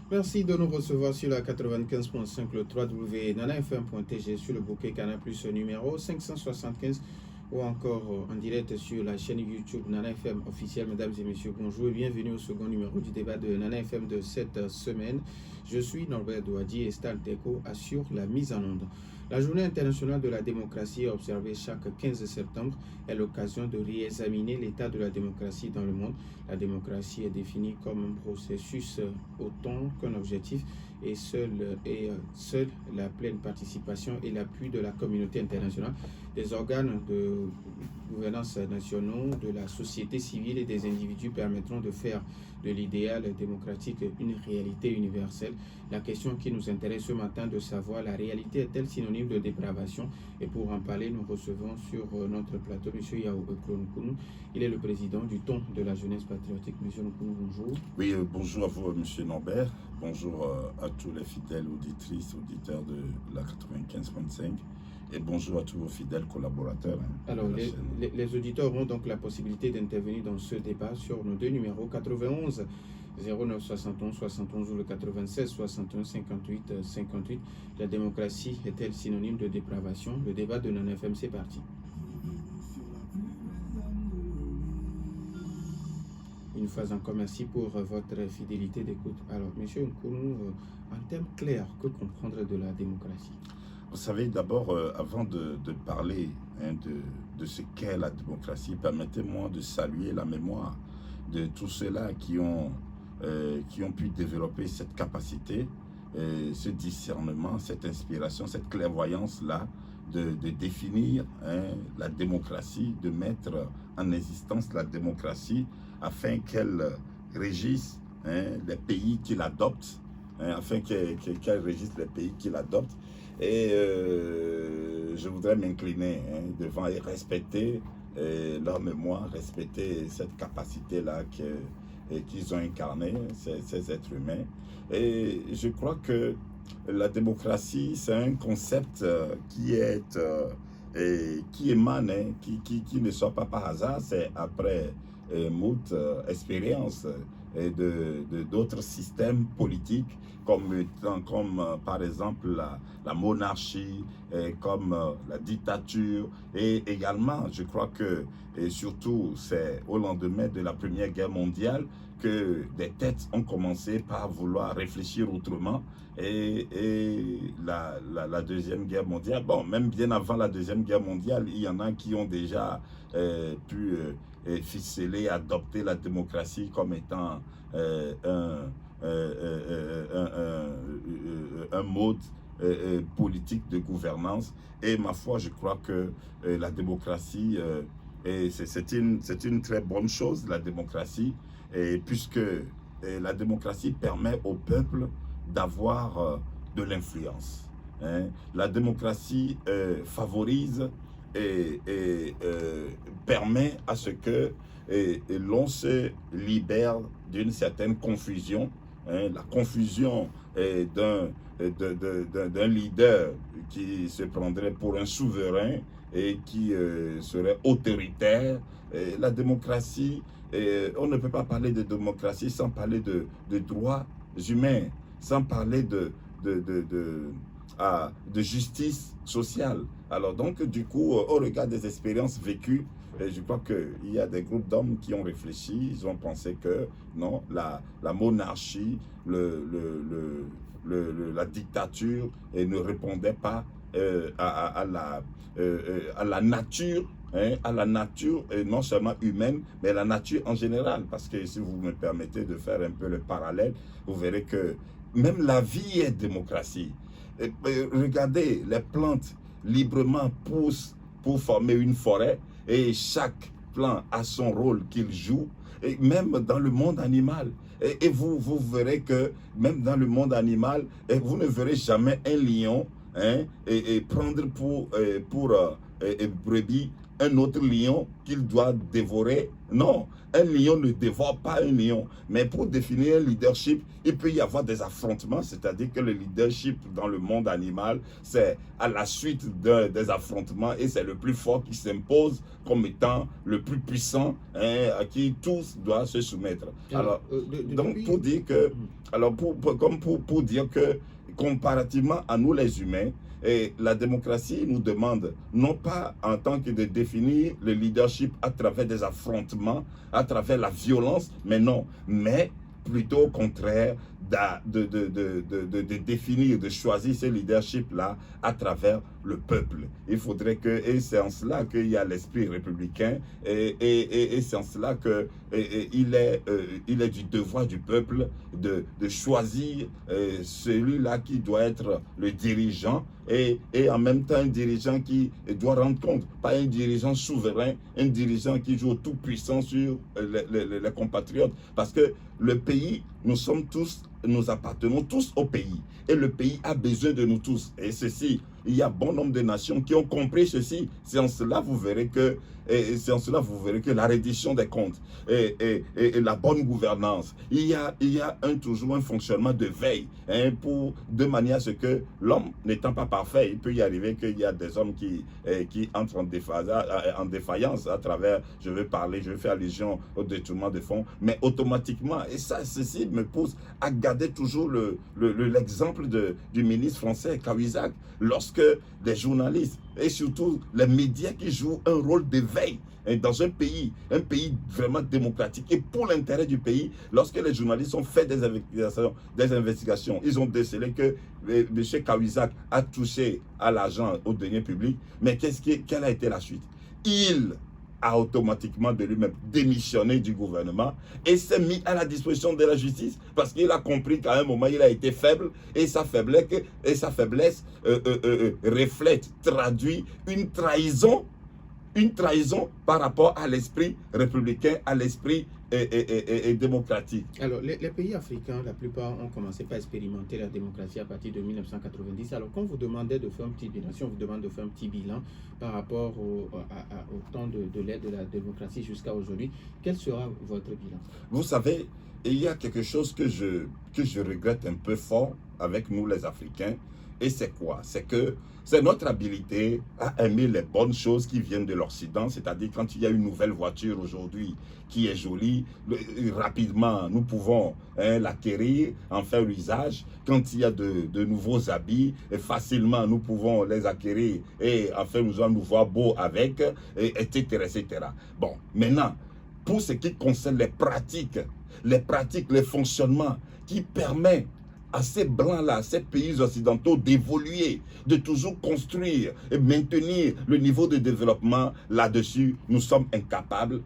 Merci de nous recevoir sur la 95.5, le www.nanafm.tg, sur le bouquet Canal Plus numéro 575 ou encore en direct sur la chaîne YouTube Nana FM officielle. Mesdames et messieurs, bonjour et bienvenue au second numéro du débat de Nana FM de cette semaine. Je suis Norbert Douadi et Stan Teko assure la mise en onde. La journée internationale de la démocratie observée chaque 15 septembre est l'occasion de réexaminer l'état de la démocratie dans le monde. La démocratie est définie comme un processus autant qu'un objectif et seule la pleine participation et l'appui de la communauté internationale, des organes de gouvernance nationaux, de la société civile et des individus permettront de faire de l'idéal démocratique une réalité universelle. La question qui nous intéresse ce matin de savoir la réalité est-elle synonyme de dépravation? Et pour en parler, nous recevons sur notre plateau M. Yao Nkounou. Il est le président du Ton de la jeunesse patriotique. M. Nkounou, bonjour. Oui, bonjour à vous, M. Norbert. Bonjour à tous les fidèles auditrices, auditeurs de la 95.5. Et bonjour à tous vos fidèles collaborateurs. Alors, les auditeurs auront donc la possibilité d'intervenir dans ce débat sur nos deux numéros 91 09 71 71 ou le 96 61 58 58. La démocratie est-elle synonyme de dépravation? Le débat de Nana FM, c'est parti. Une fois encore, merci pour votre fidélité d'écoute. Alors, M. Nkounou, en termes clairs, que comprendre de la démocratie? Vous savez, d'abord, avant de parler de ce qu'est la démocratie, permettez-moi de saluer la mémoire de tous ceux-là qui ont pu développer cette capacité, ce discernement, cette inspiration, cette clairvoyance-là de définir la démocratie, de mettre en existence la démocratie afin qu'elle régisse les pays qui l'adoptent, afin qu'elle régisse les pays qui l'adoptent. Et je voudrais m'incliner devant et respecter leur mémoire, respecter cette capacité-là qu'ils ont incarnée, ces êtres humains. Et je crois que la démocratie, c'est un concept qui émane, qui ne sort pas par hasard, c'est après moult expériences d'autres systèmes politiques, comme par exemple la monarchie, comme la dictature, et également, je crois que, et surtout, c'est au lendemain de la Première Guerre mondiale que des têtes ont commencé par vouloir réfléchir autrement, et la Deuxième Guerre mondiale, bon, même bien avant la Deuxième Guerre mondiale, il y en a qui ont déjà pu ficeler, adopter la démocratie comme étant un mode politique de gouvernance. Et ma foi, je crois que la démocratie, c'est une très bonne chose, la démocratie, puisque la démocratie permet au peuple d'avoir de l'influence. La démocratie favorise et permet à ce que l'on se libère d'une certaine confusion, la confusion d'un leader qui se prendrait pour un souverain et qui serait autoritaire. La démocratie, on ne peut pas parler de démocratie sans parler de droits humains, sans parler de justice sociale. Alors donc, du coup, au regard des expériences vécues, je crois qu'il y a des groupes d'hommes qui ont réfléchi, ils ont pensé que non, la monarchie, la dictature ne répondait pas à la nature, à la nature non seulement humaine, mais la nature en général. Parce que si vous me permettez de faire un peu le parallèle, vous verrez que même la vie est démocratie. Regardez, les plantes librement poussent pour former une forêt et chaque plant a son rôle qu'il joue, et même dans le monde animal. Et vous verrez que même dans le monde animal, vous ne verrez jamais un lion prendre pour brebis un autre lion qu'il doit dévorer. Non, un lion ne dévore pas un lion. Mais pour définir un leadership, il peut y avoir des affrontements, c'est-à-dire que le leadership dans le monde animal, c'est à la suite des affrontements et c'est le plus fort qui s'impose comme étant le plus puissant, hein, à qui tous doivent se soumettre. Alors, donc pour dire que, pour dire que comparativement à nous les humains, et la démocratie nous demande non pas en tant que de définir le leadership à travers des affrontements, à travers la violence, mais non, mais plutôt au contraire de définir, de choisir ce leadership-là à travers le peuple. Il faudrait que, et c'est en cela qu'il y a l'esprit républicain, et c'est en cela qu'il est du devoir du peuple de choisir celui-là qui doit être le dirigeant, et en même temps un dirigeant qui doit rendre compte, pas un dirigeant souverain, un dirigeant qui joue au tout puissant sur les compatriotes, parce que le pays, nous appartenons tous au pays, et le pays a besoin de nous tous, et ceci, il y a bon nombre de nations qui ont compris ceci. C'est en cela vous verrez que la reddition des comptes et la bonne gouvernance, il y a toujours un fonctionnement de veille, hein, de manière à ce que l'homme n'étant pas parfait, il peut y arriver qu'il y a des hommes qui entrent en défaillance à travers, je vais faire allusion au détournement de fonds, mais automatiquement, et ça, ceci me pousse à garder toujours l'exemple du ministre français, Cahuzac, lorsque les journalistes et surtout les médias qui jouent un rôle de veille dans un pays vraiment démocratique et pour l'intérêt du pays, lorsque les journalistes ont fait des investigations, ils ont décelé que M. Cahuzac a touché à l'argent au deniers publics, mais quelle a été la suite? Il a automatiquement de lui-même démissionné du gouvernement et s'est mis à la disposition de la justice parce qu'il a compris qu'à un moment il a été faible et sa faiblesse reflète, traduit une trahison par rapport à l'esprit républicain, à l'esprit démocratique. Alors, les pays africains, la plupart ont commencé par expérimenter la démocratie à partir de 1990. Alors, quand vous demandez de faire un petit bilan, si on vous demande de faire un petit bilan par rapport au temps de l'ère de la démocratie jusqu'à aujourd'hui, quel sera votre bilan? Vous savez, il y a quelque chose que je regrette un peu fort avec nous les Africains, et c'est quoi? C'est notre habilité à aimer les bonnes choses qui viennent de l'Occident, c'est-à-dire quand il y a une nouvelle voiture aujourd'hui qui est jolie, rapidement nous pouvons l'acquérir, en faire usage. Quand il y a de nouveaux habits, facilement nous pouvons les acquérir et en faire nous voir beaux avec, etc., etc. Bon, maintenant, pour ce qui concerne les pratiques, les fonctionnements qui permettent à ces blancs-là, ces pays occidentaux d'évoluer, de toujours construire et maintenir le niveau de développement là-dessus, nous sommes incapables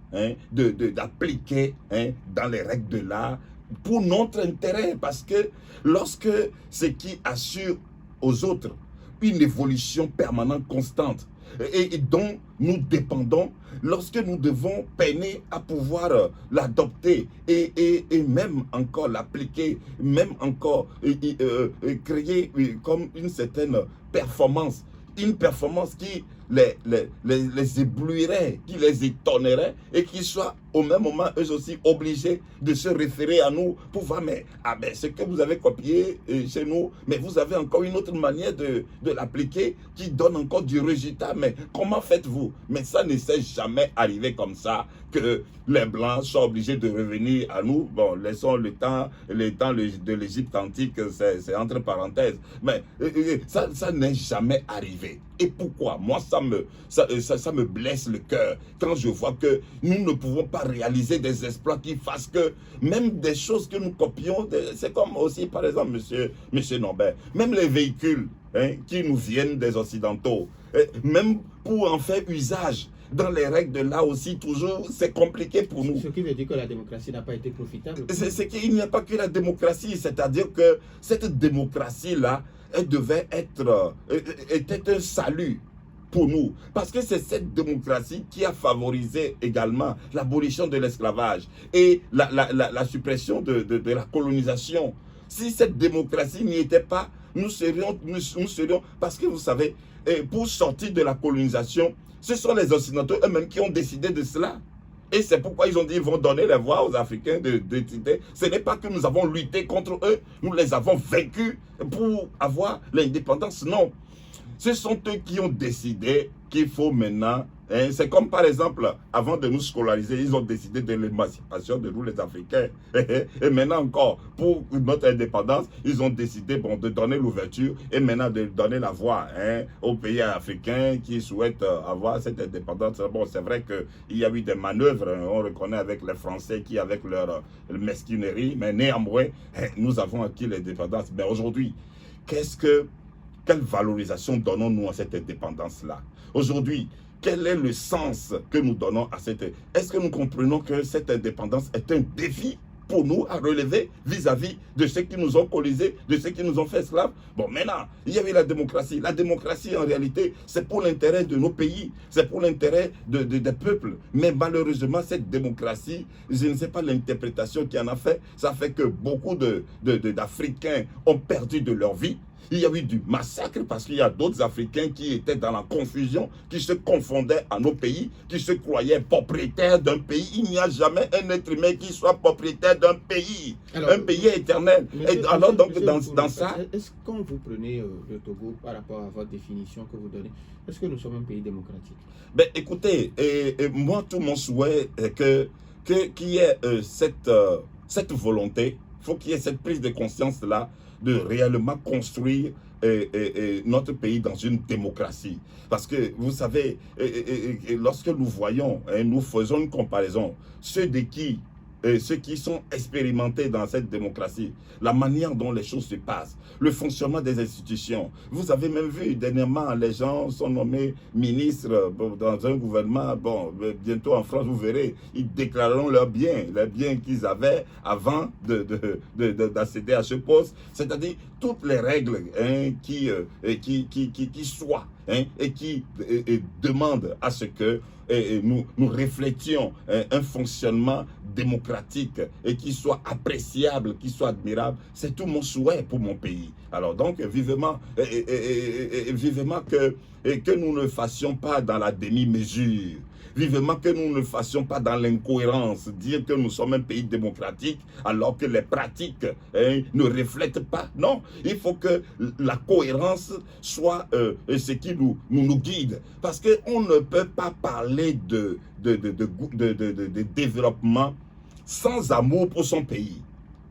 d'appliquer dans les règles de l'art pour notre intérêt. Parce que lorsque ce qui assure aux autres une évolution permanente, constante, et dont nous dépendons, lorsque nous devons peiner à pouvoir l'adopter et même encore l'appliquer, même encore créer comme une certaine performance, une performance qui les éblouirait, qui les étonnerait et qui soient au même moment eux aussi obligés de se référer à nous pour voir mais ce que vous avez copié chez nous, mais vous avez encore une autre manière de l'appliquer qui donne encore du résultat, mais comment faites-vous? Mais ça ne s'est jamais arrivé comme ça que les Blancs soient obligés de revenir à nous. Bon, laissons le temps de l'Égypte antique, c'est entre parenthèses, mais ça n'est jamais arrivé. Et pourquoi? Moi, ça me blesse le cœur quand je vois que nous ne pouvons pas réaliser des exploits qui fassent que même des choses que nous copions, c'est comme aussi par exemple monsieur Norbert, même les véhicules qui nous viennent des Occidentaux, même pour en faire usage dans les règles de là aussi, toujours, c'est compliqué pour nous. Ce qui veut dire que la démocratie n'a pas été profitable. C'est qu'il n'y a pas que la démocratie, c'est-à-dire que cette démocratie-là, elle devait était un salut pour nous. Parce que c'est cette démocratie qui a favorisé également l'abolition de l'esclavage et la suppression de la colonisation. Si cette démocratie n'y était pas, nous serions, parce que vous savez, pour sortir de la colonisation, Ce sont les Occidentaux eux-mêmes qui ont décidé de cela. Et c'est pourquoi ils ont dit qu'ils vont donner la voix aux Africains de décider. Ce n'est pas que nous avons lutté contre eux, nous les avons vaincus pour avoir l'indépendance. Non. Ce sont eux qui ont décidé qu'il faut maintenant, hein, c'est comme par exemple, avant de nous scolariser, ils ont décidé de l'émancipation de nous les Africains. Et maintenant encore, pour notre indépendance, ils ont décidé bon, de donner l'ouverture et maintenant de donner la voix hein, aux pays africains qui souhaitent avoir cette indépendance. Bon, c'est vrai qu'il y a eu des manœuvres, hein, on reconnaît avec les Français qui, avec leur mesquinerie, mais néanmoins, hein, nous avons acquis l'indépendance. Mais aujourd'hui, quelle valorisation donnons-nous à cette indépendance-là? Aujourd'hui, quel est le sens que nous donnons à cette... Est-ce que nous comprenons que cette indépendance est un défi pour nous à relever vis-à-vis de ceux qui nous ont colisés, de ceux qui nous ont fait esclaves? Bon, maintenant, il y avait la démocratie. La démocratie, en réalité, c'est pour l'intérêt de nos pays, c'est pour l'intérêt des peuples. Mais malheureusement, cette démocratie, je ne sais pas l'interprétation qui en a fait, ça fait que beaucoup d'Africains ont perdu de leur vie. Il y a eu du massacre parce qu'il y a d'autres Africains qui étaient dans la confusion, qui se confondaient à nos pays, qui se croyaient propriétaires d'un pays. Il n'y a jamais un être humain qui soit propriétaire d'un pays. Alors, un pays éternel. Et alors, donc, dans ça... Est-ce que quand vous prenez le Togo par rapport à votre définition que vous donnez, est-ce que nous sommes un pays démocratique? Ben, écoutez, moi, tout mon souhait est qu'il y ait cette volonté, il faut qu'il y ait cette prise de conscience-là, de réellement construire notre pays dans une démocratie. Parce que, vous savez, lorsque nous voyons, nous faisons une comparaison, ceux qui sont expérimentés dans cette démocratie, la manière dont les choses se passent, le fonctionnement des institutions. Vous avez même vu, dernièrement, les gens sont nommés ministres dans un gouvernement. Bon, bientôt en France, vous verrez, ils déclareront leurs biens, les biens qu'ils avaient avant d'accéder à ce poste. C'est-à-dire toutes les règles hein, qui soient hein, et qui demandent à ce que nous reflétions un fonctionnement démocratique et qui soit appréciable, qui soit admirable. C'est tout mon souhait pour mon pays. Alors donc, vivement que nous ne fassions pas dans la demi-mesure. Vivement que nous ne fassions pas dans l'incohérence, dire que nous sommes un pays démocratique alors que les pratiques ne reflètent pas. Non, il faut que la cohérence soit ce qui nous guide. Parce qu'on ne peut pas parler de développement sans amour pour son pays,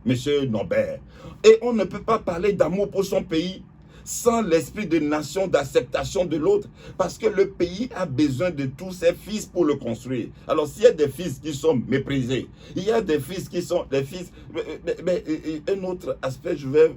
Monsieur Norbert. Et on ne peut pas parler d'amour pour son pays sans l'esprit de nation, d'acceptation de l'autre. Parce que le pays a besoin de tous ses fils pour le construire. Alors, s'il y a des fils qui sont méprisés, il y a des fils qui sont des fils... Mais un autre aspect, je vais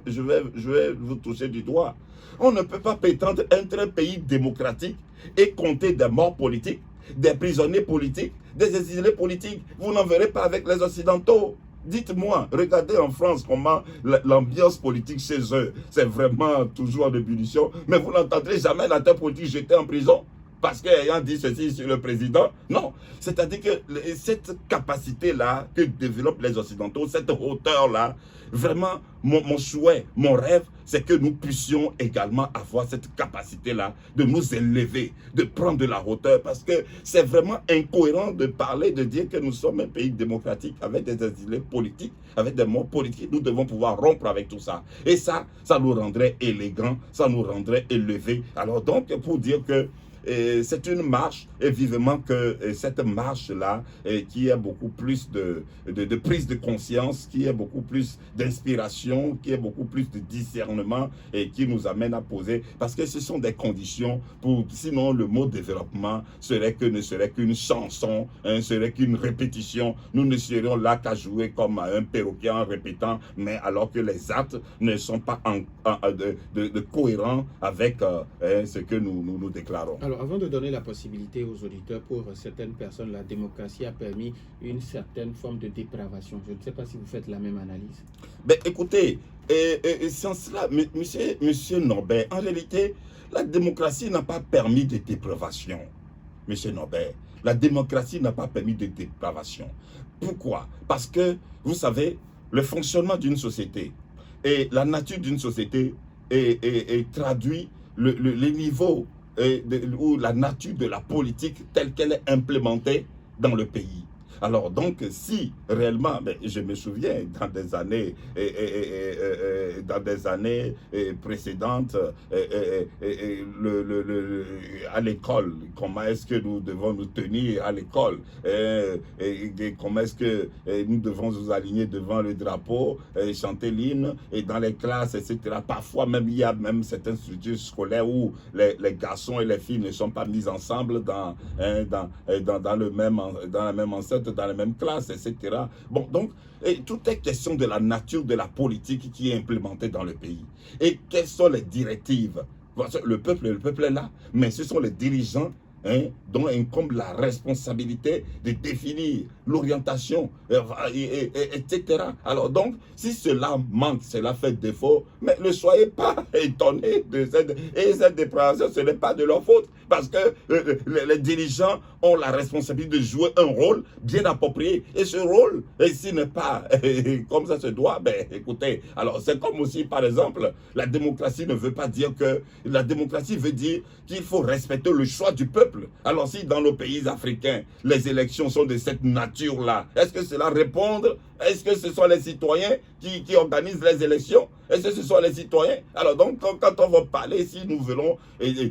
vous toucher du doigt. On ne peut pas prétendre être un pays démocratique et compter des morts politiques, des prisonniers politiques, des exilés politiques. Vous n'en verrez pas avec les Occidentaux. Dites-moi, regardez en France comment l'ambiance politique chez eux, c'est vraiment toujours en ébullition. Mais vous n'entendrez jamais la tête politique jetée en prison parce qu'ayant dit ceci sur le président. Non, c'est-à-dire que cette capacité-là que développent les Occidentaux, cette hauteur-là, vraiment, mon souhait, mon rêve, c'est que nous puissions également avoir cette capacité-là de nous élever, de prendre de la hauteur, parce que c'est vraiment incohérent de parler, de dire que nous sommes un pays démocratique avec des exilés politiques, avec des morts politiques. Nous devons pouvoir rompre avec tout ça. Et ça nous rendrait élégants, ça nous rendrait élevés. Alors donc, pour dire que c'est une marche, et vivement que cette marche-là, qui a beaucoup plus de prise de conscience, qui a beaucoup plus d'inspiration, qui a beaucoup plus de discernement, et qui nous amène à poser, parce que ce sont des conditions pour, sinon le mot développement ne serait qu'une chanson, serait qu'une répétition. Nous ne serions là qu'à jouer comme un perroquet en répétant, mais alors que les actes ne sont pas cohérents avec ce que nous déclarons. Alors, avant de donner la possibilité aux auditeurs, pour certaines personnes, la démocratie a permis une certaine forme de dépravation. Je ne sais pas si vous faites la même analyse. Ben, écoutez, sans cela, monsieur Norbert, en réalité, la démocratie n'a pas permis de dépravation. Monsieur Norbert, la démocratie n'a pas permis de dépravation. Pourquoi? Parce que, vous savez, le fonctionnement d'une société et la nature d'une société traduit les niveaux ou la nature de la politique telle qu'elle est implémentée dans le pays. Alors donc, si réellement, mais je me souviens dans des années précédentes, à l'école, comment est-ce que nous devons nous tenir à l'école, comment est-ce que nous devons nous aligner devant le drapeau, chanter l'hymne, et dans les classes, etc. Parfois même, il y a même certaines structures scolaires où les garçons et les filles ne sont pas mis ensemble dans la même enceinte, dans la même classe, etc. Bon, donc, tout est question de la nature de la politique qui est implémentée dans le pays. Et quelles sont les directives? Le peuple est là, mais ce sont les dirigeants dont incombe la responsabilité de définir l'orientation, etc. Alors donc, si cela manque, cela fait défaut, mais ne soyez pas étonnés de cette dépravation, ce n'est pas de leur faute, parce que les dirigeants ont la responsabilité de jouer un rôle bien approprié, et ce rôle, s'il n'est pas comme ça se doit, ben écoutez, alors c'est comme aussi, par exemple, la démocratie ne veut pas dire que, la démocratie veut dire qu'il faut respecter le choix du peuple. Alors si dans nos pays africains, les élections sont de cette nature-là, est-ce que cela répond? Est-ce que ce sont les citoyens qui organisent les élections? Est-ce que ce sont les citoyens? Alors donc, quand on va parler, si nous voulons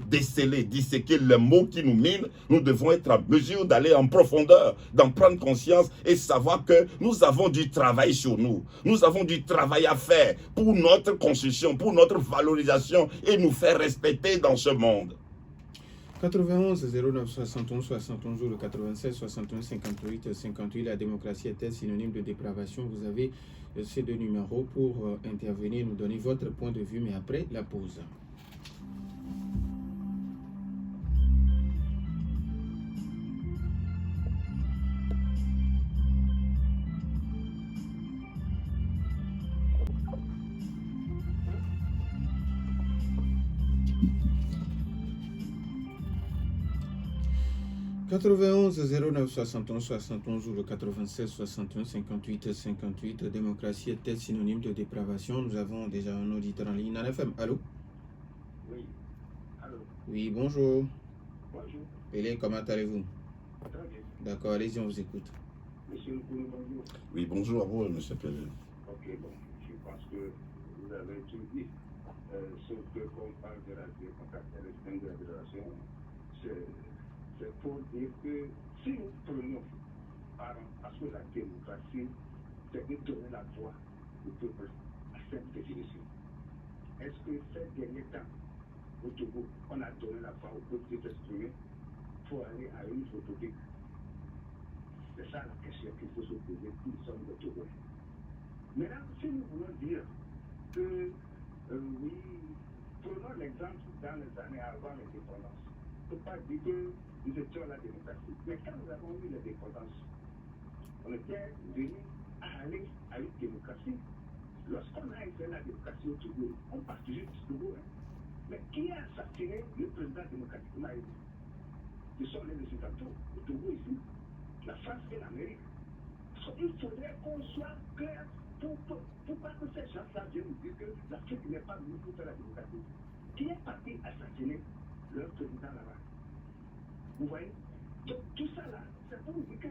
déceler, disséquer les mots qui nous minent, nous devons être en mesure d'aller en profondeur, d'en prendre conscience et savoir que nous avons du travail sur nous. Nous avons du travail à faire pour notre construction, pour notre valorisation et nous faire respecter dans ce monde. 91 09 71 71 ou le 96 61 58 58. La démocratie est-elle synonyme de dépravation? Vous avez ces deux numéros pour intervenir, nous donner votre point de vue, mais après la pause. « 91 09 71 71 ou le 96 61 58 58. Démocratie est-elle synonyme de dépravation? Nous avons déjà un auditeur en ligne. NFM, allô? Oui, allô? Oui, bonjour. Bonjour. Pelé, comment allez-vous? Très bien. D'accord, allez-y, on vous écoute. Monsieur Nkoulou, bonjour. Oui, bonjour à vous, monsieur Pelé. Ok, bon, je pense que vous avez tout dit. Sauf que quand on parle de la démocratie et de la fédération, c'est pour dire que si nous prenons parce que la démocratie, c'est de donner la voix au peuple à cette définition. Est-ce que ces derniers temps, au Togo, on a donné la voix au peuple de s'exprimer pour aller à une république? C'est ça la question qu'il faut se poser, nous sommes au Togo. Maintenant, si nous voulons dire que, oui, prenons l'exemple dans les années avant l'indépendance. Il ne faut pas dire que nous étions la démocratie. Mais quand nous avons eu l'indépendance, on était venus à aller à une démocratie. Lorsqu'on a fait la démocratie au Togo, on partait juste du Togo. Mais qui a assassiné le président démocratiquement élu? Ce sont les Occidentaux, au Togo ici, la France et l'Amérique. Il faudrait qu'on soit clair pour pas que ces gens-là viennent nous dire que l'Afrique n'est pas venue pour faire la démocratie. Qui est parti assassiner leur président là-bas? Vous voyez? Donc tout ça là, c'est pour vous dire que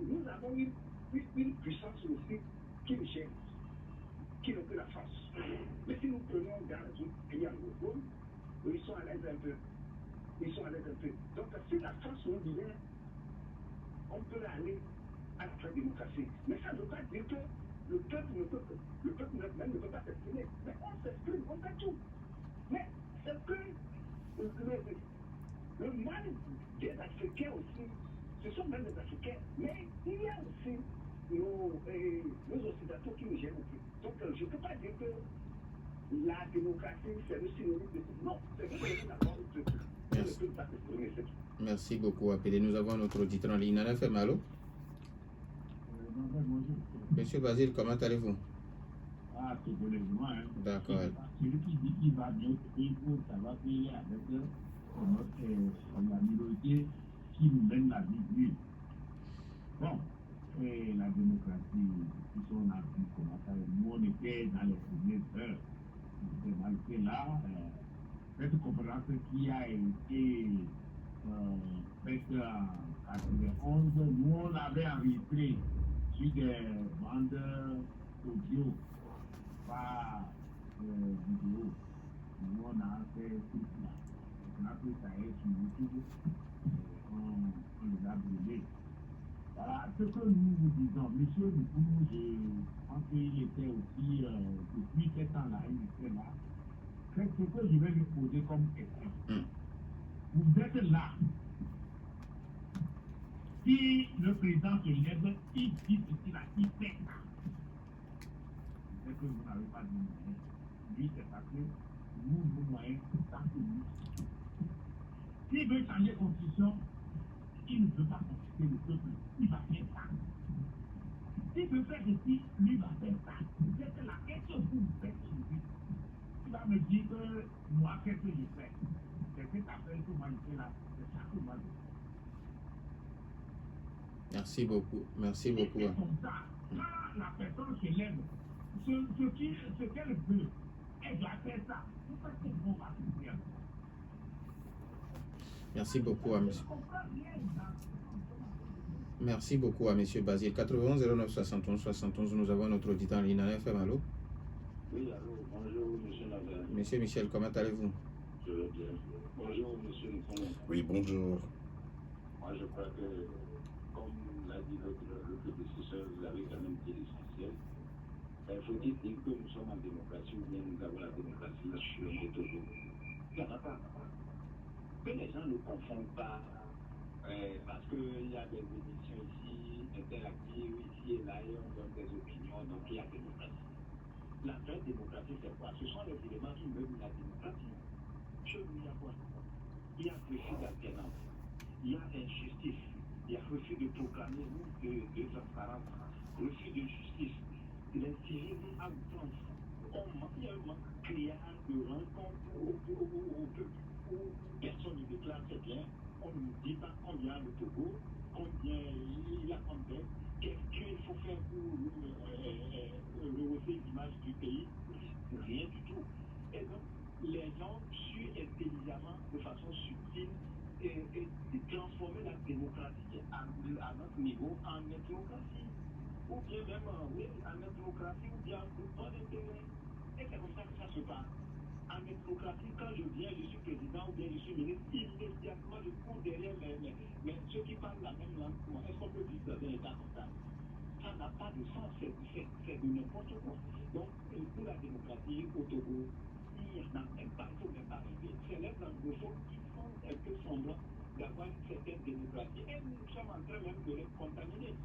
nous avons une puissance aussi qui nous gêne, qui n'est que la France. Mais si nous prenons dans les pays anglophones, ils sont à l'aise un peu. Ils sont à l'aise un peu. Donc si la France nous disait, on peut aller à la démocratie. Mais ça ne veut pas dire que le peuple même ne peut pas s'exprimer. Mais on s'exprime, on fait tout. Mais c'est que le mal des Africains aussi, ce sont même les Africains, mais il y a aussi nos Occidentaux qui nous gênent aussi. Donc je ne peux pas dire que la démocratie, c'est le synonyme de tout. Non, c'est le synonyme d'avoir le peuple. Merci. Merci beaucoup, Appelé. Nous avons notre auditeur en ligne. NFM, allô? Monsieur Basile, comment allez-vous? Ah, c'est pour les humains, hein. D'accord. Celui qui dit qu'il va bien, il faut savoir qu'il y a avec la minorité qui nous mène la vie. Bon, et la démocratie, si on a vu comment ça, nous on était dans les premières heures. Malgré là, cette conférence qui a été faite en 91, nous on avait enregistré sur des bandes audio, pas vidéo. Nous on a fait tout cela. Maintenant que ça est sur YouTube, on les a brûlés. Voilà ce que nous vous disons. Monsieur Lukoumou, je pense qu'il était aussi, depuis 7 ans-là, il était là. C'est ce que je vais lui poser comme question. Vous êtes là. Si le président se lève, il dit ceci là, il fait ça. C'est que vous n'avez pas de moyens. Lui, c'est parce que nous, nos moyens, tant que lui. S'il veut changer la constitution, il ne veut pas consulter le peuple. Il va faire ça. S'il veut faire ceci, lui va faire ça. C'est la question que vous faites aujourd'hui. Tu vas me dire que moi, qu'est-ce que je fais? C'est cette affaire que moi je fais là. C'est ça que moi je fais. Merci beaucoup. Merci beaucoup. C'est comme ça. Quand la personne se lève, ce qu'elle veut, elle doit faire ça. C'est parce que bon va souffrir. Merci beaucoup à monsieur. Merci beaucoup à monsieur Basile. 91 09 71 71. Nous avons notre auditeur en ligne à FM. Allô? Oui, allô, bonjour, monsieur Nader. Monsieur Michel, comment allez-vous? Je vais bien. Bonjour, monsieur Nicolas. Oui, bonjour. Moi, je crois que, comme l'a dit le prédécesseur, vous avez quand même dit l'essentiel. Faut-il dire que nous sommes en démocratie ou bien nous avons la démocratie sur le Togo? Il n'y en a pas. Que les gens ne confondent pas, parce qu'il y a des émissions ici, interactives, ici et là, et on donne des opinions, donc il y a démocratie. La vraie démocratie, c'est quoi? Ce sont les éléments qui mènent la démocratie. Chez nous, il y a quoi? Il y a refus d'alternance, il y a injustice, il y a refus de proclamer de transparence, refus de justice, l'incivisme à outrance. Il y a un manque criard de rencontre au peuple où personne ne déclare ses biens, on ne dit pas combien le Togo, combien il a comme dette, qu'est-ce qu'il faut faire pour rehausser l'image du pays, rien du tout. Et donc, les gens suivent intelligemment, de façon subtile, et transformer la démocratie à notre niveau en ethnolocratie. Ou bien même, oui, en ethnolocratie, ou bien en groupement d'intérêt. Et c'est comme ça que ça se passe. En ethnolocratie, quand je viens, je suis président ou bien je suis ministre, immédiatement je cours derrière mais ceux qui parlent la même langue. Est-ce qu'on peut vivre dans un état comme ça? Ça n'a pas de sens, c'est de n'importe quoi. Donc, pour la démocratie au Togo, il n'y en a même pas, il ne faut même pas rêver. C'est les anglophones qui font un peu semblant d'avoir une certaine démocratie. Et nous sommes en train même de les contaminer.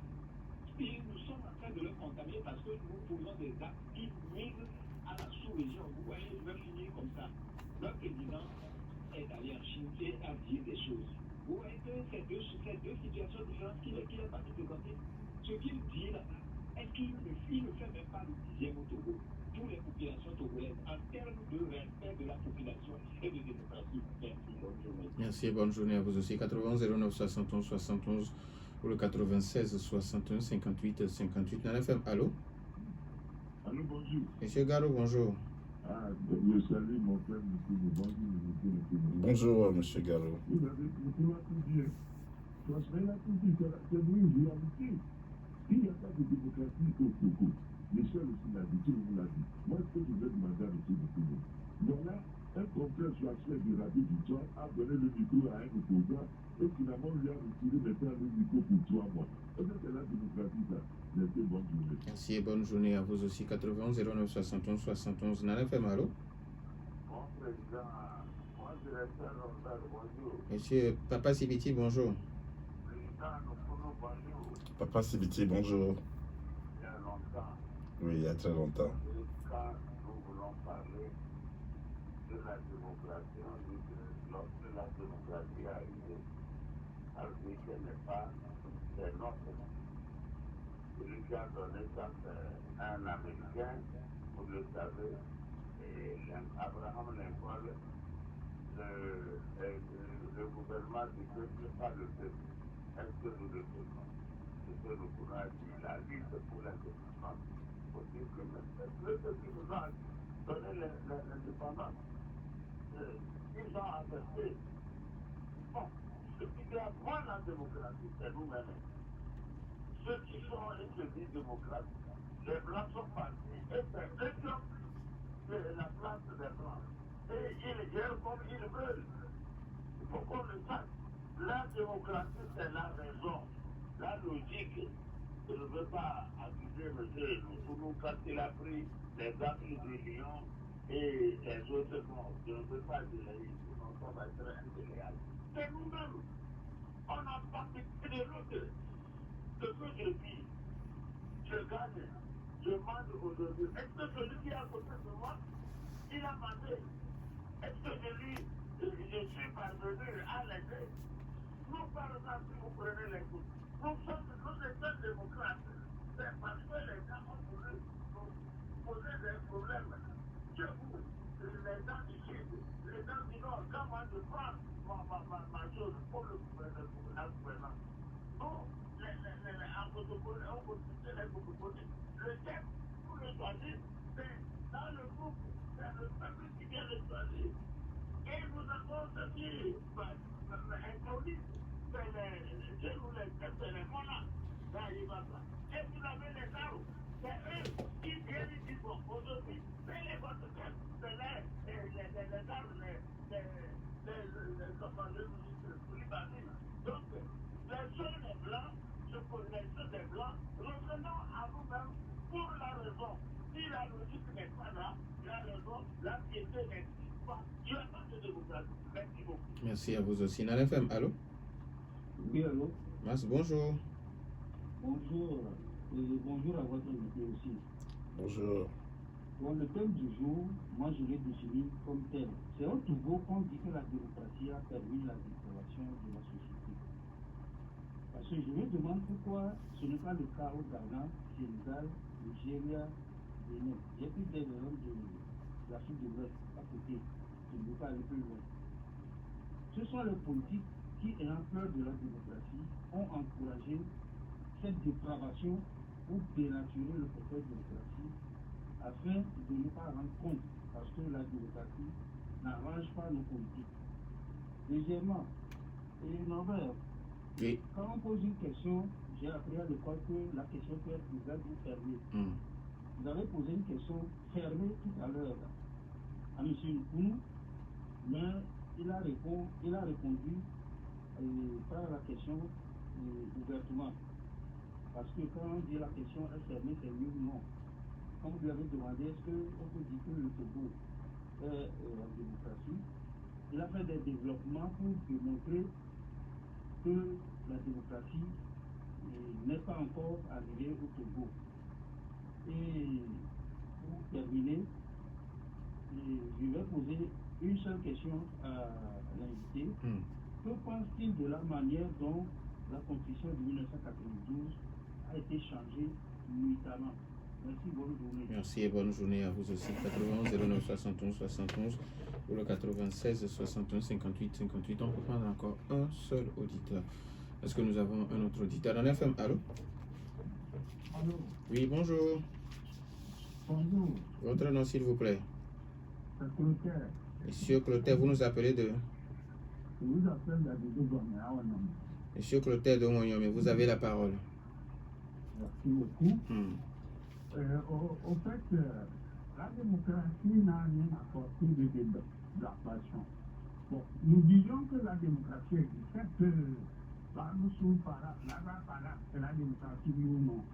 Et nous sommes en train de les contaminer parce que nous posons des actes qui nuisent à la sous-région. Vous voyez, je vais finir comme ça. Notre président est allé en Chine et a dit des choses. Vous voyez que c'est deux situations différentes qu'il est parti présenter. Ce qu'il dit là-bas, est-ce qu'il ne fait même pas le 10e au Togo pour les populations togolaises en termes de respect de la population et de démocratie? Merci, bonne journée. Merci, bonne journée à vous aussi. 91 09 71 71 ou le 96 61 58 58. Nana FM, allô? Allô, bonjour. Monsieur Garo, bonjour. Ah, je salue mon frère, monsieur. Bonjour, monsieur Gallo. Vous avez tout dit. Franchement, là, tout dit, c'est une réalité. Il n'y a pas de démocratie au Togo. Michel aussi l'a dit, tout le monde l'a dit. Moi, ce que je vais demander à M. Togo, voilà, un confrère sur Axel de Radio du a donné le micro à un opposant et finalement lui a retiré maintenant le micro pour 3 mois. Est-ce que c'est la démocratie, ça? Merci, bonne journée. Merci et bonne journée à vous aussi. 91 09 71 71. Nana FM, allô? Mon président, moi je reste à Londres, bonjour. Monsieur Papa Sibiti, bonjour. Président, nous prenons bonjour. Papa Sibiti, bonjour. Il y a longtemps. Oui, il y a très longtemps. Et quand nous voulons parler de la démocratie, on dit que lorsque la démocratie est arrivée, alors qu'elle n'est pas des nôtres. Celui qui a donné ça, c'est un Américain, vous le savez, et Abraham Lincoln, le gouvernement du peuple, pas le peuple. Est-ce que nous le faisons? Ce que nous pouvons dire, la lutte pour l'indépendance. Il faut dire que le peuple nous a donné l'indépendance. ils ont accepté. Bon, ce qui doit prendre la démocratie, c'est nous-mêmes. Ceux qui sont et se disent démocrates, les Blancs sont partis et c'est eux qui ont pris la place des Blancs. Et ils gèrent comme ils veulent. Il faut qu'on le sache. La démocratie, c'est la raison, la logique. Je ne veux pas accuser M. Loutoulou quand il a pris les actes de Lyon et les autres morts. Je ne veux pas dire, sinon ça va être indéléable. C'est nous-mêmes. On n'a pas pitié de l'autre. Ce que je dis, je gagne, je demande aujourd'hui. Est-ce que celui qui est à côté de moi, il a mandé? Est-ce que je suis parvenu à l'aider? Nous, par exemple, si vous prenez les coups, nous étions démocrates. C'est parce que les gens ont voulu nous poser des problèmes. Chez vous, les gens du Sud, les gens du Nord, quand moi je prends ma chose pour la gouvernance, nous, en Cotoconé, on constitue les Cotoconé. Le chef, pour le choisir, c'est dans le groupe, c'est le peuple qui vient le choisir. Et nous avons ce qui introduit, c'est les chefs de les monarques. Là, il va pas. Et vous avez les armes. C'est eux qui viennent et disent, bon, aujourd'hui, payez votre chef, c'est les armes, comment je vous dis, Koulibaly. Donc, les jeunes les blancs, je connais ceux des blancs, revenons à nous-mêmes pour la raison. Si la logique n'est pas là, la raison, la piété n'existe pas. Il n'y a pas de démocratie. Merci beaucoup. Merci à vous aussi. Nana FM, allô? Oui, allô? Mas, bonjour. Bonjour. Bonjour à votre invité aussi. Bonjour. Bon, le thème du jour, moi je l'ai défini comme tel. C'est au Togo qu'on dit que la démocratie a permis la dépravation de la société. Parce que je me demande pourquoi ce n'est pas le cas au Ghana, Sénégal, Nigeria, Bénin. J'ai pris des exemples de l'Afrique de l'Ouest à côté. Je ne veux pas aller plus loin. Ce sont les politiques qui, ayant peur de la démocratie, ont encouragé cette dépravation pour dénaturer le processus de démocratie afin de ne pas rendre compte, parce que la démocratie n'arrange pas nos politiques. Deuxièmement, et Norbert, Oui. quand on pose une question, j'ai appris à l'école que la question peut être ouverte ou fermée. Vous avez posé une question fermée tout à l'heure à M. Nkounou, mais il a répondu par la question ouvertement. Parce que quand on dit la question est fermée, c'est oui ou non. Quand vous lui avez demandé est-ce qu'on peut dire que le Togo est en démocratie, il a fait des développements pour démontrer que la démocratie n'est pas encore arrivée au Togo. Et pour terminer, je vais poser une seule question à l'invité. Que pense-t-il de la manière dont la Constitution de 1992 a été changée nuitamment? Merci, bonne journée. Merci et bonne journée à vous aussi. 91 09 71 71 ou le 96 61 58 58. On peut prendre encore un seul auditeur. Est-ce que nous avons un autre auditeur en FM? Allô? Allô? Oui, bonjour. Bonjour. Votre nom, s'il vous plaît? C'est Clotaire. Monsieur Clotaire, vous nous appelez de? Je vous appelle la Dédouane. Monsieur Clotaire de Moyomé, vous avez la parole. Merci beaucoup. Au fait, la démocratie n'a rien apporté de la passion. Bon, nous disons que la démocratie existe, que nous sommes c'est la démocratie ou non.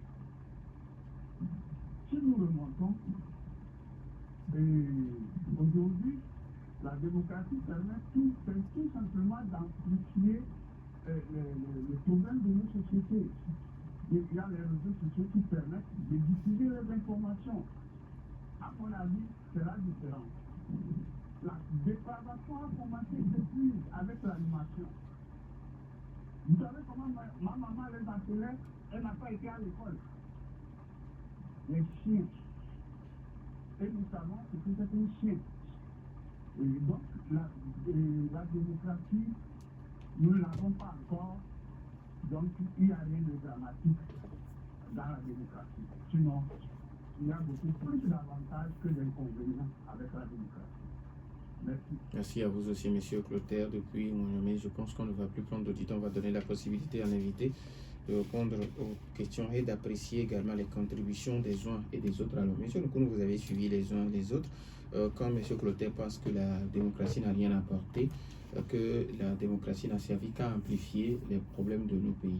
Si nous remontons, aujourd'hui, la démocratie permet tout simplement d'amplifier les problèmes de nos sociétés. Il y a les réseaux sociaux qui permettent de diffuser les informations. À mon avis, c'est la différence. La dépravation a commencé depuis avec l'animation. Vous savez comment ma maman les appelait, elle n'a pas été à l'école. Les chiens. Et nous savons ce que c'est un chien. Et donc, la démocratie, nous ne l'avons pas encore. Donc, il n'y a rien de dramatique dans la démocratie. Sinon, il y a beaucoup plus d'avantages que d'inconvénients avec la démocratie. Merci. Merci à vous aussi, Monsieur Clotaire. Depuis mais je pense qu'on ne va plus prendre de temps. On va donner la possibilité à l'invité de répondre aux questions et d'apprécier également les contributions des uns et des autres. Alors, Monsieur Nkono, vous avez suivi les uns et les autres. Quand Monsieur Clotaire pense que la démocratie n'a rien apporté, que la démocratie n'a servi qu'à amplifier les problèmes de nos pays.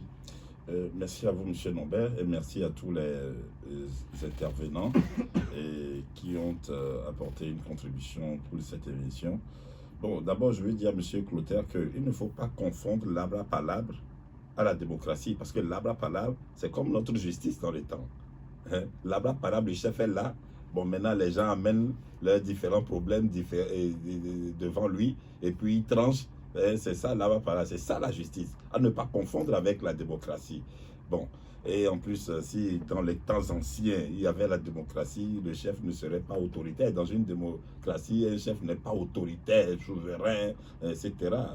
Merci à vous, M. Nombert, et merci à tous les intervenants qui ont apporté une contribution pour cette émission. Bon, d'abord, je veux dire à M. Clotaire qu'il ne faut pas confondre l'abra-palabre à la démocratie, parce que l'abra-palabre, c'est comme notre justice dans les temps. Hein? L'abra-palabre, le chef est là. Bon, maintenant, les gens amènent leurs différents problèmes devant lui, et puis ils tranchent. C'est ça, c'est ça la justice, à ne pas confondre avec la démocratie. Bon, et en plus, si dans les temps anciens, il y avait la démocratie, le chef ne serait pas autoritaire. Dans une démocratie, un chef n'est pas autoritaire, souverain, etc.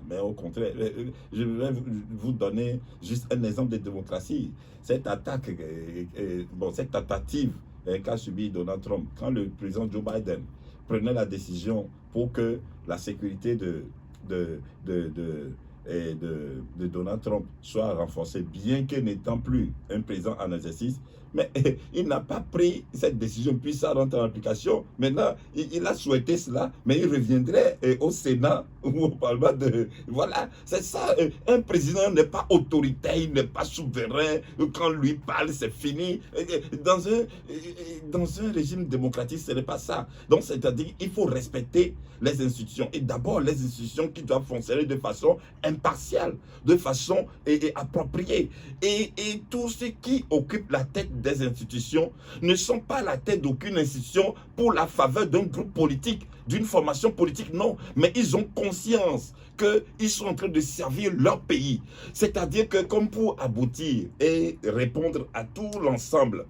Mais au contraire, je vais vous donner juste un exemple de démocratie. Cette attaque, cette tentative qu'a subi Donald Trump, quand le président Joe Biden prenait la décision pour que la sécurité de Donald Trump soit renforcée, bien que n'étant plus un président en exercice, mais il n'a pas pris cette décision, puis ça rentre en application. Maintenant, il a souhaité cela, mais il reviendrait au Sénat ou au Parlement de... Voilà, c'est ça. Un président n'est pas autoritaire, il n'est pas souverain. Quand lui parle, c'est fini. Dans un régime démocratique, ce n'est pas ça. Donc, c'est-à-dire qu'il faut respecter les institutions. Et d'abord, les institutions qui doivent fonctionner de façon impartiale, de façon appropriée. Et tous ceux qui occupent la tête des institutions ne sont pas la tête d'aucune institution pour la faveur d'un groupe politique, d'une formation politique, non. Mais ils ont conscience qu'ils sont en train de servir leur pays. C'est-à-dire que comme pour aboutir et répondre à tout l'ensemble,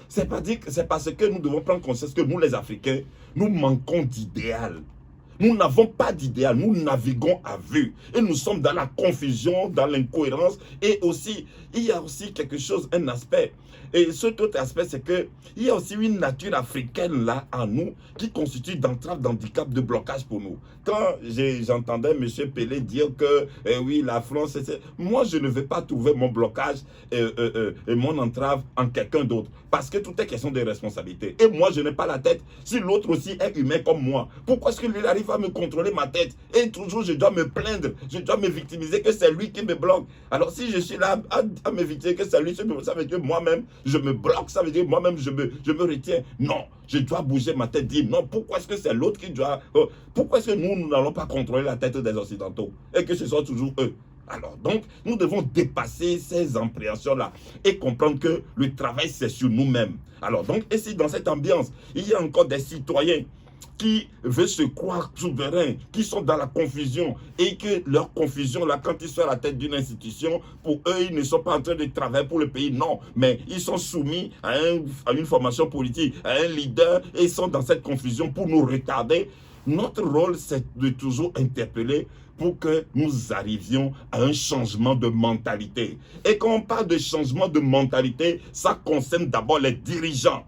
c'est parce que nous devons prendre conscience que nous, les Africains, nous manquons d'idéal. Nous n'avons pas d'idéal, nous naviguons à vue. Et nous sommes dans la confusion, dans l'incohérence. Et aussi, il y a aussi quelque chose, un aspect. Et cet autre aspect, c'est qu'il y a aussi une nature africaine là, en nous, qui constitue d'entrave, d'handicap, de blocage pour nous. Quand j'entendais M. Pelé dire que, oui, la France, moi, je ne vais pas trouver mon blocage et mon entrave en quelqu'un d'autre. Parce que tout est question de responsabilité. Et moi, je n'ai pas la tête. Si l'autre aussi est humain comme moi, pourquoi est-ce qu'il arrive à me contrôler ma tête? Et toujours, je dois me plaindre, je dois me victimiser que c'est lui qui me bloque. Alors, si je suis là à me victimiser que c'est lui, ça veut dire moi-même, je me bloque, ça veut dire moi-même, je me retiens. Non, je dois bouger ma tête, dire non, pourquoi est-ce que c'est l'autre qui doit... pourquoi est-ce que nous n'allons pas contrôler la tête des Occidentaux et que ce soit toujours eux? Alors, donc, nous devons dépasser ces appréhensions-là et comprendre que le travail, c'est sur nous-mêmes. Alors, donc, et si dans cette ambiance, il y a encore des citoyens qui veulent se croire souverains, qui sont dans la confusion, et que leur confusion, là, quand ils sont à la tête d'une institution, pour eux, ils ne sont pas en train de travailler pour le pays, non, mais ils sont soumis à une formation politique, à un leader, et ils sont dans cette confusion pour nous retarder. Notre rôle, c'est de toujours interpeller pour que nous arrivions à un changement de mentalité. Et quand on parle de changement de mentalité, ça concerne d'abord les dirigeants.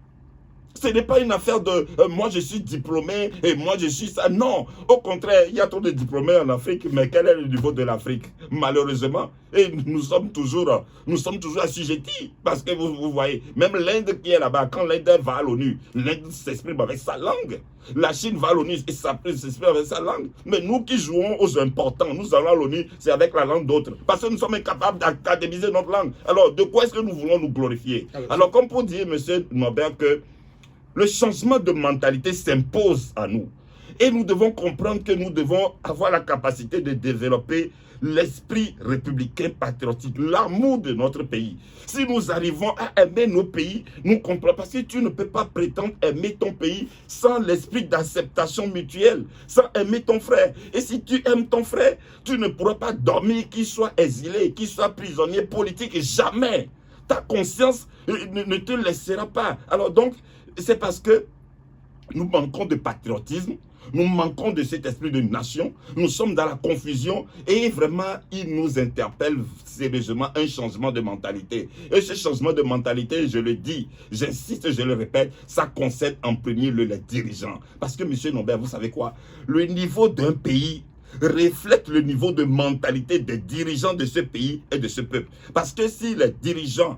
Ce n'est pas une affaire de moi je suis diplômé et moi je suis ça. Non, au contraire, il y a trop de diplômés en Afrique, mais quel est le niveau de l'Afrique? Malheureusement, et nous sommes toujours assujettis. Parce que vous voyez, même l'Inde qui est là-bas, quand l'Inde va à l'ONU, l'Inde s'exprime avec sa langue. La Chine va à l'ONU et s'exprime avec sa langue. Mais nous qui jouons aux importants, nous allons à l'ONU, c'est avec la langue d'autres. Parce que nous sommes incapables d'académiser notre langue. Alors, de quoi est-ce que nous voulons nous glorifier? Alors, comme pour dire, M. Nobert, que le changement de mentalité s'impose à nous. Et nous devons comprendre que nous devons avoir la capacité de développer l'esprit républicain patriotique, l'amour de notre pays. Si nous arrivons à aimer nos pays, nous comprenons. Parce que tu ne peux pas prétendre aimer ton pays sans l'esprit d'acceptation mutuelle, sans aimer ton frère. Et si tu aimes ton frère, tu ne pourras pas dormir, qu'il soit exilé, qu'il soit prisonnier politique, jamais. Ta conscience ne te laissera pas. Alors donc, c'est parce que nous manquons de patriotisme, Nous manquons de cet esprit de nation. Nous sommes dans la confusion et vraiment, il nous interpelle sérieusement un changement de mentalité. Et ce changement de mentalité, je le dis, j'insiste, je le répète, ça concerne en premier lieu les dirigeants. Parce que, M. Norbert, vous savez quoi? Le niveau d'un pays reflète le niveau de mentalité des dirigeants de ce pays et de ce peuple. Parce que si les dirigeants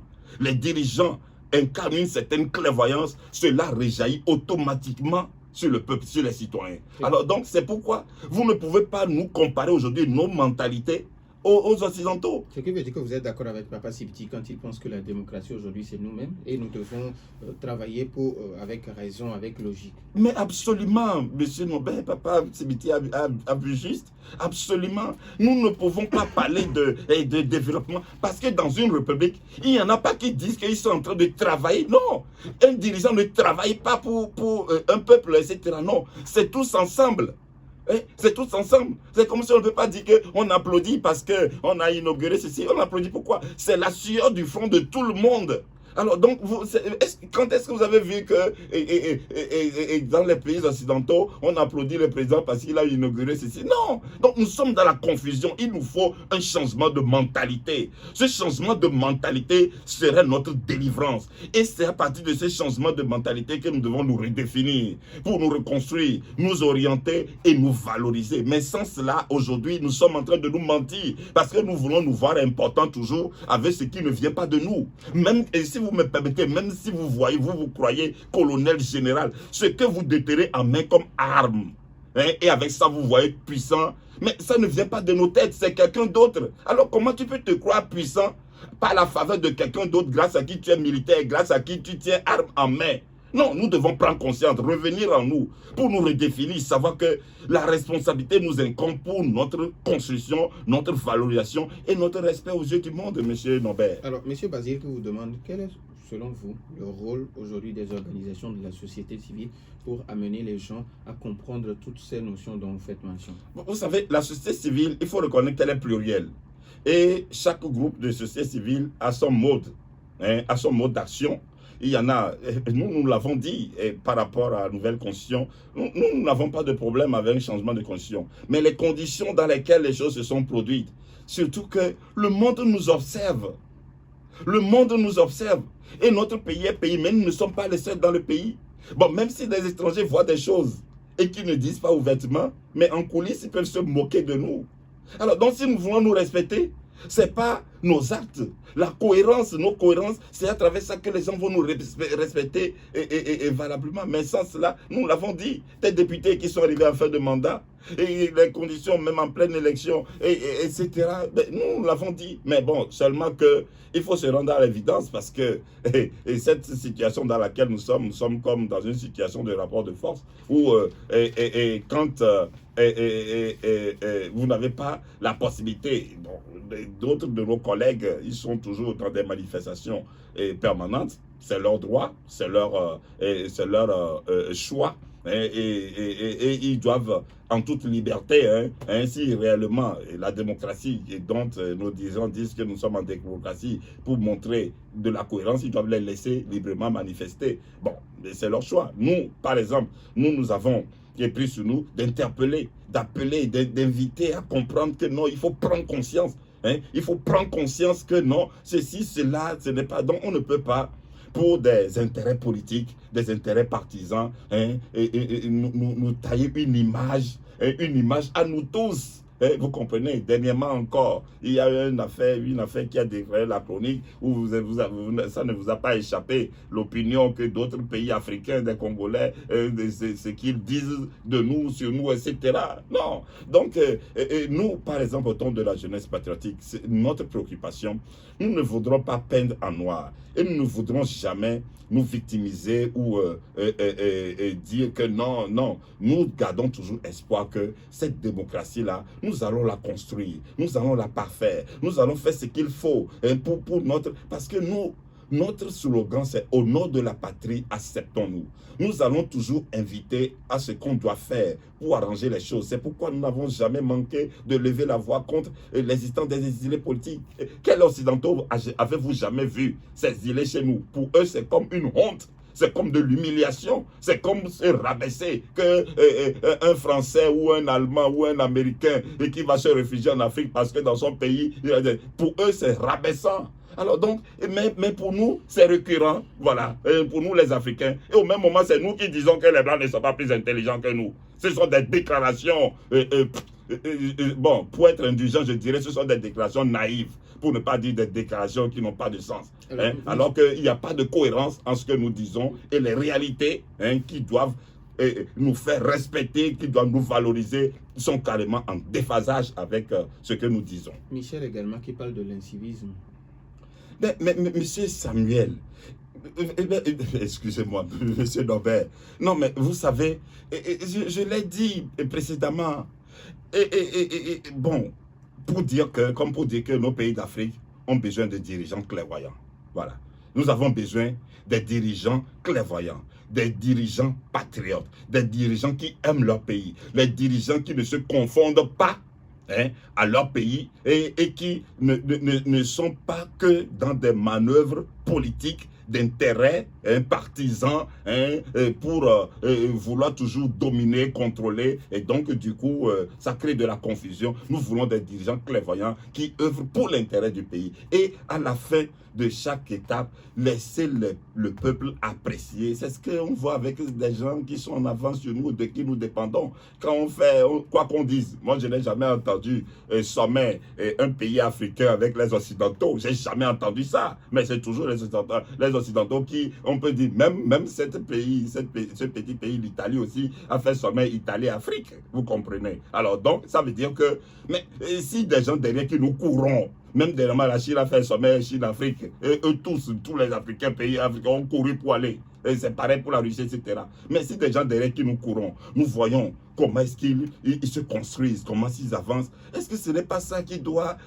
incarnent une certaine clairvoyance, cela rejaillit automatiquement sur le peuple, sur les citoyens. Alors donc, c'est pourquoi vous ne pouvez pas nous comparer aujourd'hui nos mentalités aux Occidentaux. Ce qui veut dire que vous êtes d'accord avec Papa Sibiti quand il pense que la démocratie aujourd'hui c'est nous-mêmes et nous devons travailler pour, avec raison, avec logique. Mais absolument, M. Norbert, Papa Sibiti a vu juste. Absolument. Nous ne pouvons pas parler de développement parce que dans une république, il n'y en a pas qui disent qu'ils sont en train de travailler. Non, un dirigeant ne travaille pas pour un peuple, etc. Non, c'est tous ensemble. C'est tous ensemble. C'est comme si on ne peut pas dire qu'on applaudit parce qu'on a inauguré ceci. On applaudit pourquoi? C'est la sueur du front de tout le monde. Alors donc, quand est-ce que vous avez vu que dans les pays occidentaux, on applaudit le président parce qu'il a inauguré ceci? Non. Donc nous sommes dans la confusion. Il nous faut un changement de mentalité. Ce changement de mentalité serait notre délivrance. Et c'est à partir de ce changement de mentalité que nous devons nous redéfinir pour nous reconstruire, nous orienter et nous valoriser. Mais sans cela, aujourd'hui, nous sommes en train de nous mentir parce que nous voulons nous voir importants toujours avec ce qui ne vient pas de nous. Même si vous me permettez, même si vous voyez, vous croyez colonel général, ce que vous détenez en main comme arme, et avec ça vous voyez puissant, mais ça ne vient pas de nos têtes, c'est quelqu'un d'autre. Alors comment tu peux te croire puissant par la faveur de quelqu'un d'autre grâce à qui tu es militaire, grâce à qui tu tiens arme en main? Non, nous devons prendre conscience, revenir en nous, pour nous redéfinir, savoir que la responsabilité nous incombe pour notre construction, notre valorisation et notre respect aux yeux du monde, M. Norbert. Alors, M. Basile, je vous demande, quel est, selon vous, le rôle aujourd'hui des organisations de la société civile pour amener les gens à comprendre toutes ces notions dont vous faites mention? Vous savez, la société civile, il faut reconnaître qu'elle est plurielle. Et chaque groupe de société civile a son mode d'action. Il y en a, nous l'avons dit par rapport à la nouvelle constitution, nous n'avons pas de problème avec un changement de constitution. Mais les conditions dans lesquelles les choses se sont produites, surtout que le monde nous observe. Le monde nous observe. Et notre pays est pays, mais nous ne sommes pas les seuls dans le pays. Bon, même si les étrangers voient des choses et qu'ils ne disent pas ouvertement, mais en coulisses, ils peuvent se moquer de nous. Alors, donc si nous voulons nous respecter, ce n'est pas nos actes. La cohérence, nos cohérences, c'est à travers ça que les gens vont nous respecter et valablement. Mais sans cela, nous l'avons dit, des députés qui sont arrivés en fin de mandat, et les conditions, même en pleine élection, etc. Ben, nous l'avons dit. Mais bon, seulement qu'il faut se rendre à l'évidence parce que cette situation dans laquelle nous sommes comme dans une situation de rapport de force où quand vous n'avez pas la possibilité, bon, d'autres de nos collègues, ils sont toujours dans des manifestations permanentes, c'est leur droit, c'est leur choix. Et ils doivent en toute liberté, si réellement la démocratie dont nos dirigeants disent que nous sommes en démocratie pour montrer de la cohérence, ils doivent les laisser librement manifester. Bon, c'est leur choix. Nous, par exemple, nous avons qui est pris sur nous d'interpeller, d'appeler, d'inviter à comprendre que non, il faut prendre conscience. Il faut prendre conscience que non, ceci, cela, ce n'est pas. Donc on ne peut pas, pour des intérêts politiques, des intérêts partisans, nous tailler une image à nous tous. Vous comprenez, dernièrement encore, il y a une affaire qui a défrayé la chronique où ça ne vous a pas échappé, l'opinion que d'autres pays africains, des Congolais, ce qu'ils disent de nous, sur nous, etc. Non. Donc, nous, par exemple, au temps de la jeunesse patriotique, c'est notre préoccupation. Nous ne voudrons pas peindre en noir et nous ne voudrons jamais nous victimiser ou dire que non, nous gardons toujours espoir que cette démocratie-là, nous allons la construire, nous allons la parfaire, nous allons faire ce qu'il faut pour notre... Parce que notre slogan, c'est « Au nom de la patrie, acceptons-nous ». Nous allons toujours inviter à ce qu'on doit faire pour arranger les choses. C'est pourquoi nous n'avons jamais manqué de lever la voix contre l'existence des exilés politiques. Quels occidentaux avez-vous jamais vu ces exilés chez nous? Pour eux, c'est comme une honte. c'est comme de l'humiliation, c'est comme se rabaisser que un Français ou un Allemand ou un Américain et qui va se réfugier en Afrique parce que dans son pays, pour eux c'est rabaissant. Alors donc, mais pour nous, c'est récurrent, voilà, pour nous les Africains. Et au même moment, c'est nous qui disons que les Blancs ne sont pas plus intelligents que nous. Ce sont des déclarations, bon, pour être indulgent, je dirais, ce sont des déclarations naïves, pour ne pas dire des déclarations qui n'ont pas de sens. Alors qu'il n'y a pas de cohérence en ce que nous disons et les réalités qui doivent nous faire respecter, qui doivent nous valoriser, sont carrément en déphasage avec ce que nous disons. Michel également qui parle de l'incivisme. Mais monsieur Samuel, excusez-moi, monsieur Norbert, non mais vous savez, je l'ai dit précédemment, bon, pour dire que nos pays d'Afrique ont besoin de dirigeants clairvoyants. Voilà. Nous avons besoin des dirigeants clairvoyants, des dirigeants patriotes, des dirigeants qui aiment leur pays, les dirigeants qui ne se confondent pas à leur pays et qui ne sont pas que dans des manœuvres politiques d'intérêt partisans pour vouloir toujours dominer, contrôler, et donc du coup ça crée de la confusion. Nous voulons des dirigeants clairvoyants qui œuvrent pour l'intérêt du pays et à la fin de chaque étape, laisser le peuple apprécier. C'est ce qu'on voit avec des gens qui sont en avance sur nous, de qui nous dépendons. Quand on fait, quoi qu'on dise, moi je n'ai jamais entendu sommet un pays africain avec les Occidentaux. J'ai jamais entendu ça. Mais c'est toujours les Occidentaux qui, on peut dire, même ce petit pays, l'Italie aussi, a fait sommet Italie-Afrique. Vous comprenez? Alors donc, ça veut dire que, mais si des gens derrière qui nous courons, même dernièrement, la Chine a fait un sommet Chine-Afrique. Et eux tous les Africains, pays africains ont couru pour aller. Et c'est pareil pour la Russie, etc. Mais si des gens derrière qui nous courons, nous voyons comment est-ce qu'ils se construisent, comment ils avancent. Est-ce que ce n'est pas ça qui doit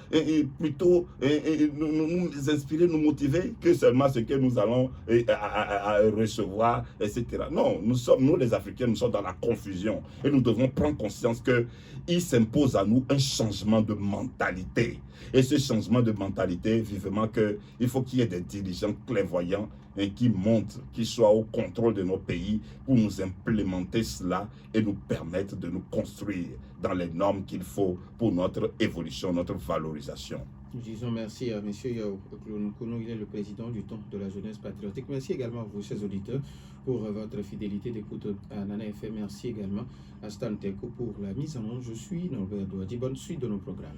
plutôt nous inspirer, nous motiver, que seulement ce que nous allons recevoir, etc. Non, nous les Africains, nous sommes dans la confusion. Et nous devons prendre conscience qu'il s'impose à nous un changement de mentalité. Et ce changement de mentalité, vivement qu'il faut qu'il y ait des dirigeants clairvoyants qui montent, qui soient au contrôle de nos pays pour nous implémenter cela et nous permettre de nous construire dans les normes qu'il faut pour notre évolution, notre valorisation. Nous disons merci à M. Yao Kounou, il est le président du Temple de la jeunesse patriotique. Merci également à vous, chers auditeurs, pour votre fidélité d'écoute à Nana FM. Merci également à Stan Teko pour la mise en onde. Je suis Norbert Douadi. Bonne suite de nos programmes.